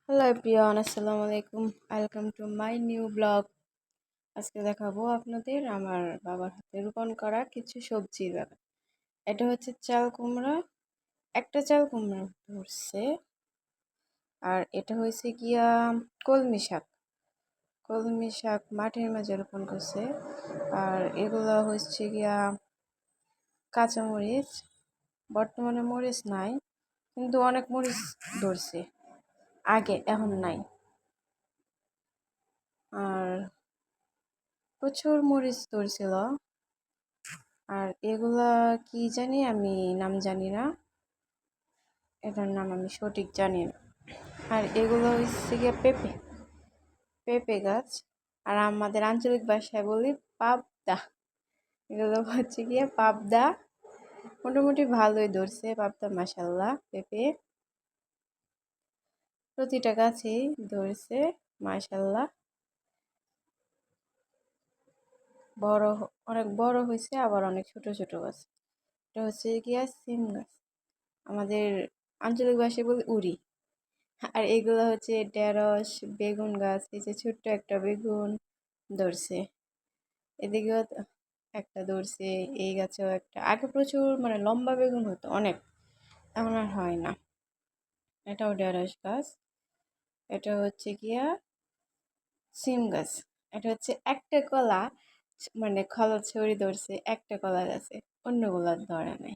Hello everyone, আসসালামু আলাইকুম। Welcome to my new blog. আজকে দেখাবো আপনাদের আমার বাবার হাতে রোপণ করা কিছু সবজির বাগান। এটা হচ্ছে চাল কুমড়া, একটা চাল কুমড়া ধরছে। আর এটা হয়েছে গিয়া কলমি শাক। কলমি শাক মাটির মাঝে রোপণ করছে। আর এগুলো হচ্ছে গিয়া কাঁচামরিচ। বর্তমানে মরিচ নাই, কিন্তু অনেক মরিচ ধরছে আগে, এখন নাই। আর প্রচুর মরিচ ধরছিল। আর এগুলা কি জানি, আমি নাম জানি না, এটার নাম আমি সঠিক জানি না। আর এগুলো হচ্ছে গিয়ে পেঁপে পেঁপে গাছ। আর আমাদের আঞ্চলিক ভাষায় বলি পাবদা। এগুলো হচ্ছে গিয়ে পাবদা। মোটামুটি ভালোই ধরছে পাবদা, মাশাল্লাহ। পেঁপে প্রতিটা গাছেই ধরছে, মাশাল্লাহ। অনেক বড় হয়েছে, আবার অনেক ছোট ছোট গাছ। এটা হচ্ছে গিয়া সিম গাছ, আমাদের আঞ্চলিক ভাষায় বলি উড়ি। আর এগুলো হচ্ছে ঢেঁড়স, বেগুন গাছ। এই যে ছোট্ট একটা বেগুন ধরছে, এদিকেও একটা ধরছে। এই গাছেও একটা, আগে প্রচুর মানে লম্বা বেগুন হতো অনেক, এখন আর হয় না। এটাও ঢেঁড়স গাছ। এটা হচ্ছে গিয়া সিম গাছ। এটা হচ্ছে একটা কলা, মানে কলা ছড়ি ধরছে একটা কলা গাছে, অন্যগুলা ধরে নাই।